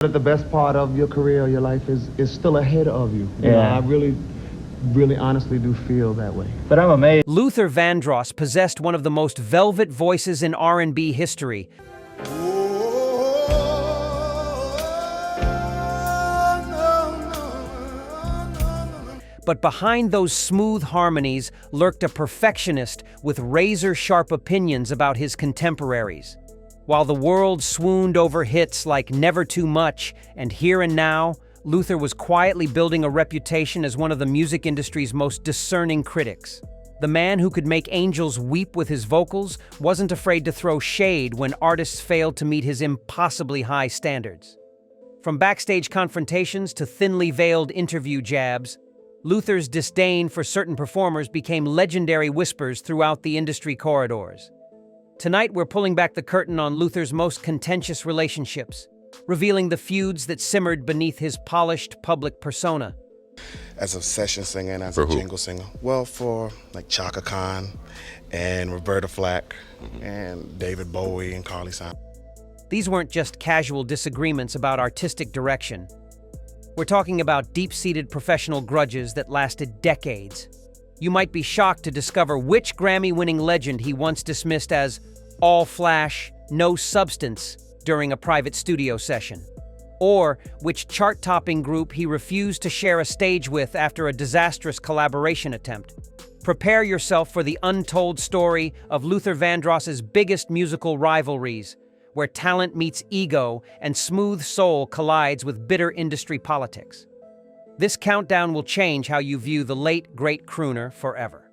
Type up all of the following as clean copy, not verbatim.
The best part of your career, your life is still ahead of you. You know, I really honestly do feel that way. But I'm amazed. Luther Vandross possessed one of the most velvet voices in R&B history. But behind those smooth harmonies lurked a perfectionist with razor-sharp opinions about his contemporaries. While the world swooned over hits like Never Too Much and Here and Now, Luther was quietly building a reputation as one of the music industry's most discerning critics. The man who could make angels weep with his vocals wasn't afraid to throw shade when artists failed to meet his impossibly high standards. From backstage confrontations to thinly veiled interview jabs, Luther's disdain for certain performers became legendary whispers throughout the industry corridors. Tonight, we're pulling back the curtain on Luther's most contentious relationships, revealing the feuds that simmered beneath his polished public persona. As a session singer and as a jingle singer, well, for like Chaka Khan and Roberta Flack and David Bowie and Carly Simon. These weren't just casual disagreements about artistic direction. We're talking about deep-seated professional grudges that lasted decades. You might be shocked to discover which Grammy-winning legend he once dismissed as all flash, no substance during a private studio session, or which chart-topping group he refused to share a stage with after a disastrous collaboration attempt. Prepare yourself for the untold story of Luther Vandross's biggest musical rivalries, where talent meets ego and smooth soul collides with bitter industry politics. This countdown will change how you view the late, great crooner forever.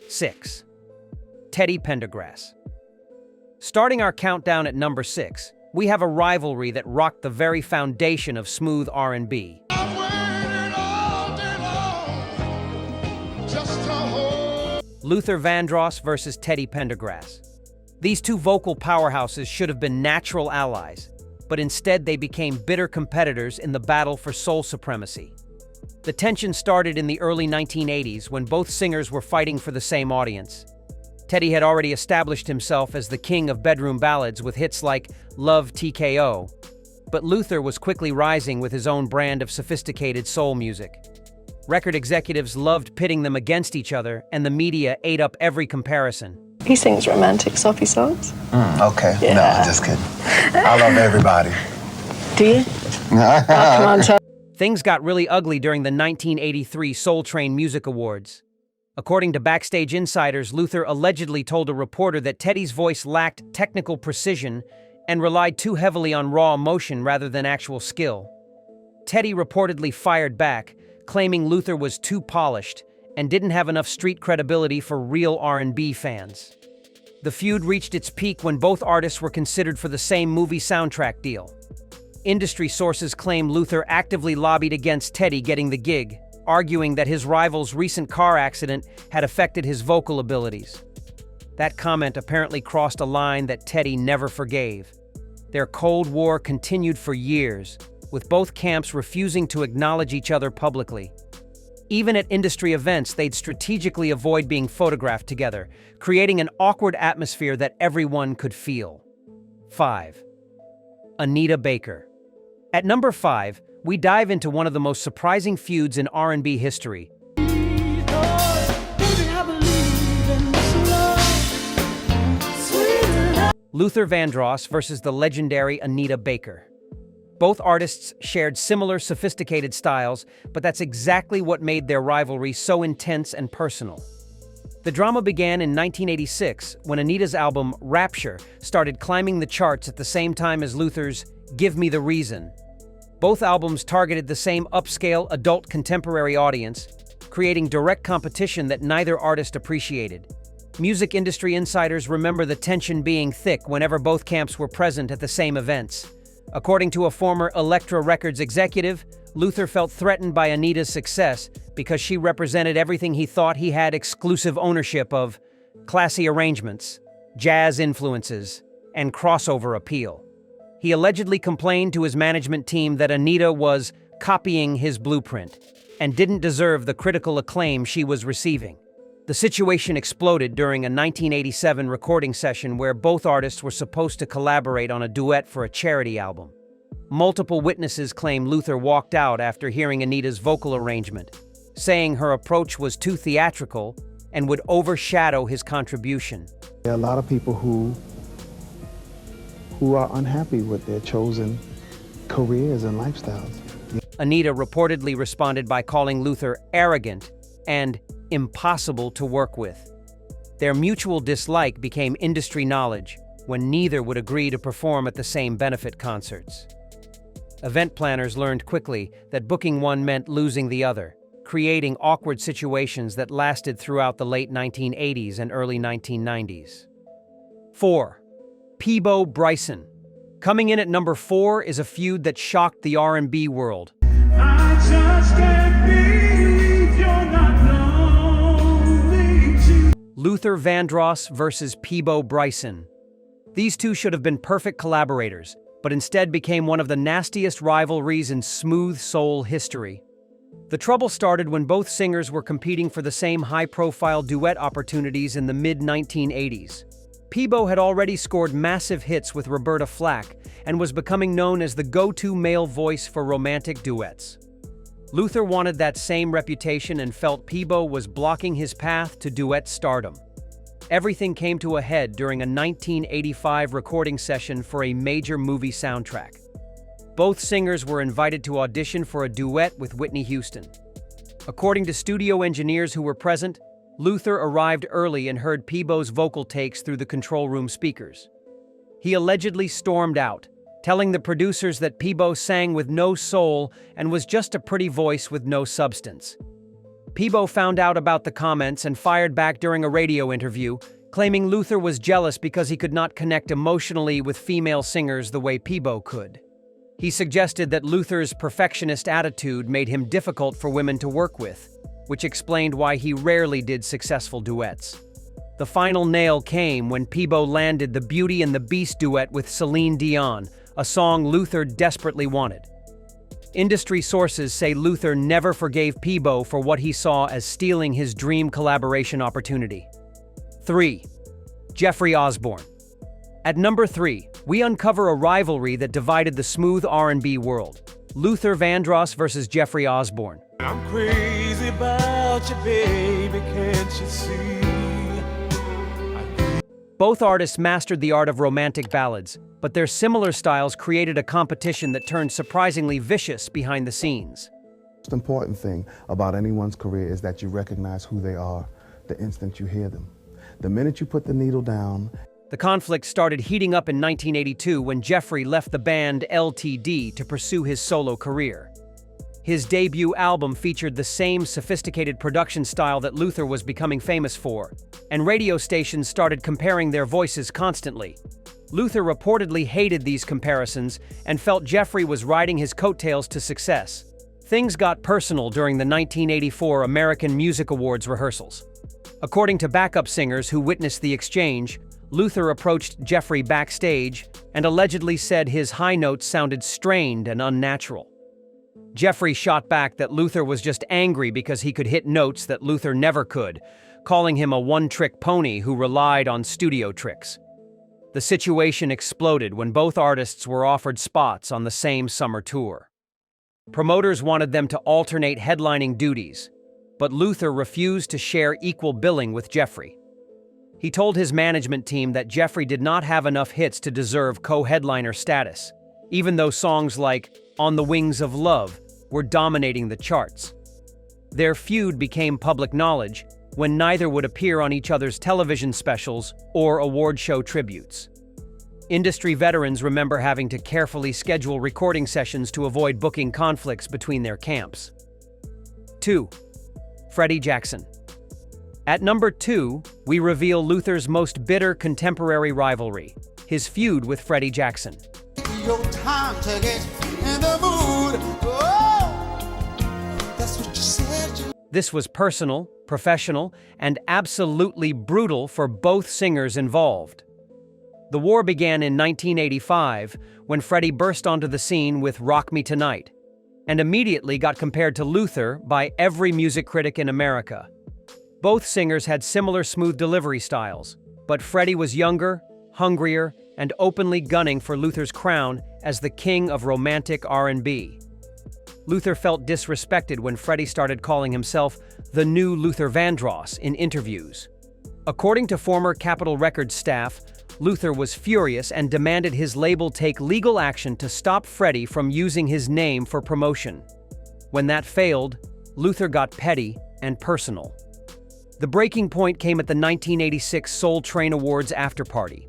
6. Teddy Pendergrass. Starting our countdown at number 6, we have a rivalry that rocked the very foundation of smooth R&B. Luther Vandross versus Teddy Pendergrass. These two vocal powerhouses should have been natural allies, but instead they became bitter competitors in the battle for soul supremacy. The tension started in the early 1980s when both singers were fighting for the same audience. Teddy had already established himself as the king of bedroom ballads with hits like Love TKO, but Luther was quickly rising with his own brand of sophisticated soul music. Record executives loved pitting them against each other, and the media ate up every comparison. He sings romantic, soppy songs. Okay. Yeah. No, I'm just kidding. I love everybody. Do you? Oh, come on, tell. Things got really ugly during the 1983 Soul Train Music Awards. According to backstage insiders, Luther allegedly told a reporter that Teddy's voice lacked technical precision and relied too heavily on raw emotion rather than actual skill. Teddy reportedly fired back, claiming Luther was too polished and didn't have enough street credibility for real R&B fans. The feud reached its peak when both artists were considered for the same movie soundtrack deal. Industry sources claim Luther actively lobbied against Teddy getting the gig, arguing that his rival's recent car accident had affected his vocal abilities. That comment apparently crossed a line that Teddy never forgave. Their Cold War continued for years, with both camps refusing to acknowledge each other publicly. Even at industry events, they'd strategically avoid being photographed together, creating an awkward atmosphere that everyone could feel. 5. Anita Baker. At number 5, we dive into one of the most surprising feuds in R&B history. Luther Vandross versus the legendary Anita Baker. Both artists shared similar sophisticated styles, but that's exactly what made their rivalry so intense and personal. The drama began in 1986 when Anita's album Rapture started climbing the charts at the same time as Luther's Give Me the Reason. Both albums targeted the same upscale adult contemporary audience, creating direct competition that neither artist appreciated. Music industry insiders remember the tension being thick whenever both camps were present at the same events. According to a former Elektra Records executive, Luther felt threatened by Anita's success because she represented everything he thought he had exclusive ownership of: classy arrangements, jazz influences, and crossover appeal. He allegedly complained to his management team that Anita was copying his blueprint and didn't deserve the critical acclaim she was receiving. The situation exploded during a 1987 recording session where both artists were supposed to collaborate on a duet for a charity album. Multiple witnesses claim Luther walked out after hearing Anita's vocal arrangement, saying her approach was too theatrical and would overshadow his contribution. There are a lot of people who are unhappy with their chosen careers and lifestyles. Anita reportedly responded by calling Luther arrogant and impossible to work with. Their mutual dislike became industry knowledge when neither would agree to perform at the same benefit concerts. Event planners learned quickly that booking one meant losing the other, creating awkward situations that lasted throughout the late 1980s and early 1990s. 4. PBO Bryson. Coming in at number 4 is a feud that shocked the R&B world. I just can't believe you're not lonely too. Luther Vandross versus PBO Bryson. These two should have been perfect collaborators, but instead became one of the nastiest rivalries in smooth soul history. The trouble started when both singers were competing for the same high-profile duet opportunities in the mid-1980s. PBO had already scored massive hits with Roberta Flack and was becoming known as the go-to male voice for romantic duets. Luther wanted that same reputation and felt PBO was blocking his path to duet stardom. Everything came to a head during a 1985 recording session for a major movie soundtrack. Both singers were invited to audition for a duet with Whitney Houston. According to studio engineers who were present, Luther arrived early and heard PBO's vocal takes through the control room speakers. He allegedly stormed out, telling the producers that PBO sang with no soul and was just a pretty voice with no substance. PBO found out about the comments and fired back during a radio interview, claiming Luther was jealous because he could not connect emotionally with female singers the way PBO could. He suggested that Luther's perfectionist attitude made him difficult for women to work with, which explained why he rarely did successful duets. The final nail came when PBO landed the Beauty and the Beast duet with Celine Dion, a song Luther desperately wanted. Industry sources say Luther never forgave PBO for what he saw as stealing his dream collaboration opportunity. 3. Jeffrey Osborne. At number 3, we uncover a rivalry that divided the smooth R&B world. Luther Vandross versus Jeffrey Osborne. I'm crazy about you, baby, can't you see? Both artists mastered the art of romantic ballads, but their similar styles created a competition that turned surprisingly vicious behind the scenes. The most important thing about anyone's career is that you recognize who they are the instant you hear them. The minute you put the needle down. The conflict started heating up in 1982 when Jeffrey left the band LTD to pursue his solo career. His debut album featured the same sophisticated production style that Luther was becoming famous for, and radio stations started comparing their voices constantly. Luther reportedly hated these comparisons and felt Jeffrey was riding his coattails to success. Things got personal during the 1984 American Music Awards rehearsals. According to backup singers who witnessed the exchange, Luther approached Jeffrey backstage and allegedly said his high notes sounded strained and unnatural. Jeffrey shot back that Luther was just angry because he could hit notes that Luther never could, calling him a one-trick pony who relied on studio tricks. The situation exploded when both artists were offered spots on the same summer tour. Promoters wanted them to alternate headlining duties, but Luther refused to share equal billing with Jeffrey. He told his management team that Jeffrey did not have enough hits to deserve co-headliner status, even though songs like On the Wings of Love were dominating the charts. Their feud became public knowledge when neither would appear on each other's television specials or award show tributes. Industry veterans remember having to carefully schedule recording sessions to avoid booking conflicts between their camps. 2. Freddy Jackson. At number 2, we reveal Luther's most bitter contemporary rivalry, his feud with Freddy Jackson. Your time to get in the mood. Oh, that's what you said. This was personal, professional, and absolutely brutal for both singers involved. The war began in 1985 when Freddy burst onto the scene with Rock Me Tonight, and immediately got compared to Luther by every music critic in America. Both singers had similar smooth delivery styles, but Freddy was younger, hungrier, and openly gunning for Luther's crown as the king of romantic R&B. Luther felt disrespected when Freddy started calling himself the new Luther Vandross in interviews. According to former Capitol Records staff, Luther was furious and demanded his label take legal action to stop Freddy from using his name for promotion. When that failed, Luther got petty and personal. The breaking point came at the 1986 Soul Train Awards after-party.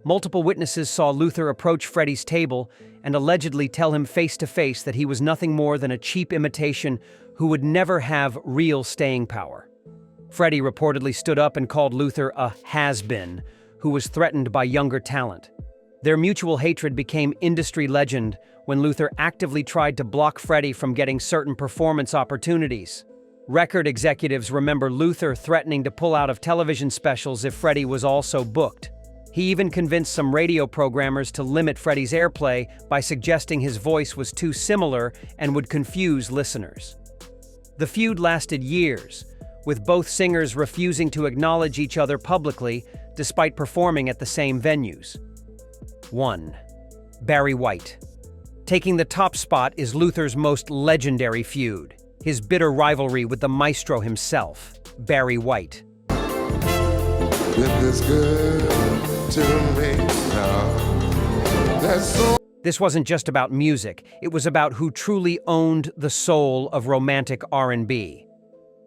Multiple witnesses saw Luther approach Freddy's table and allegedly tell him face-to-face that he was nothing more than a cheap imitation who would never have real staying power. Freddy reportedly stood up and called Luther a has-been, who was threatened by younger talent. Their mutual hatred became industry legend when Luther actively tried to block Freddy from getting certain performance opportunities. Record executives remember Luther threatening to pull out of television specials if Freddy was also booked. He even convinced some radio programmers to limit Freddy's airplay by suggesting his voice was too similar and would confuse listeners. The feud lasted years, with both singers refusing to acknowledge each other publicly despite performing at the same venues. 1. Barry White. Taking the top spot is Luther's most legendary feud, his bitter rivalry with the maestro himself, Barry White. This wasn't just about music, it was about who truly owned the soul of romantic R&B.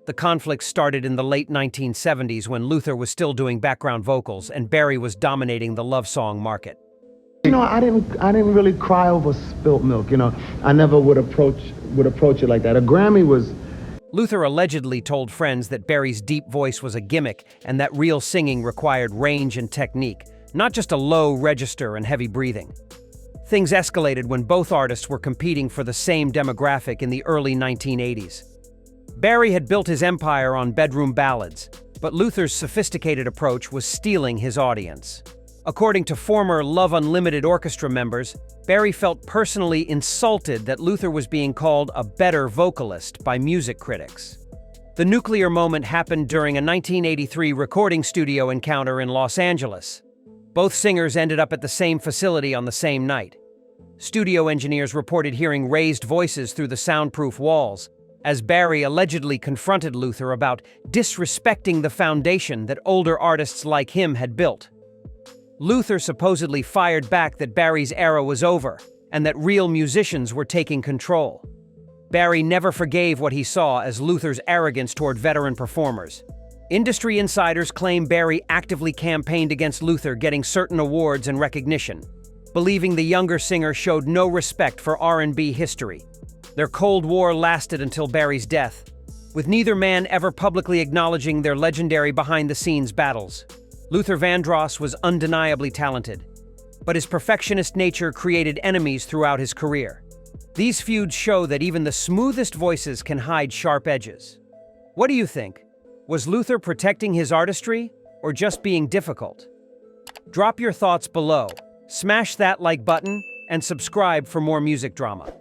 The conflict started in the late 1970s when Luther was still doing background vocals and Barry was dominating the love song market. You know, I didn't really cry over spilt milk, you know. I never would approach it like that. A Grammy was... Luther allegedly told friends that Barry's deep voice was a gimmick and that real singing required range and technique, not just a low register and heavy breathing. Things escalated when both artists were competing for the same demographic in the early 1980s. Barry had built his empire on bedroom ballads, but Luther's sophisticated approach was stealing his audience. According to former Love Unlimited Orchestra members, Barry felt personally insulted that Luther was being called a better vocalist by music critics. The nuclear moment happened during a 1983 recording studio encounter in Los Angeles. Both singers ended up at the same facility on the same night. Studio engineers reported hearing raised voices through the soundproof walls, as Barry allegedly confronted Luther about disrespecting the foundation that older artists like him had built. Luther supposedly fired back that Barry's era was over and that real musicians were taking control. Barry never forgave what he saw as Luther's arrogance toward veteran performers. Industry insiders claim Barry actively campaigned against Luther getting certain awards and recognition, believing the younger singer showed no respect for R&B history. Their Cold War lasted until Barry's death, with neither man ever publicly acknowledging their legendary behind-the-scenes battles. Luther Vandross was undeniably talented, but his perfectionist nature created enemies throughout his career. These feuds show that even the smoothest voices can hide sharp edges. What do you think? Was Luther protecting his artistry, or just being difficult? Drop your thoughts below, smash that like button, and subscribe for more music drama.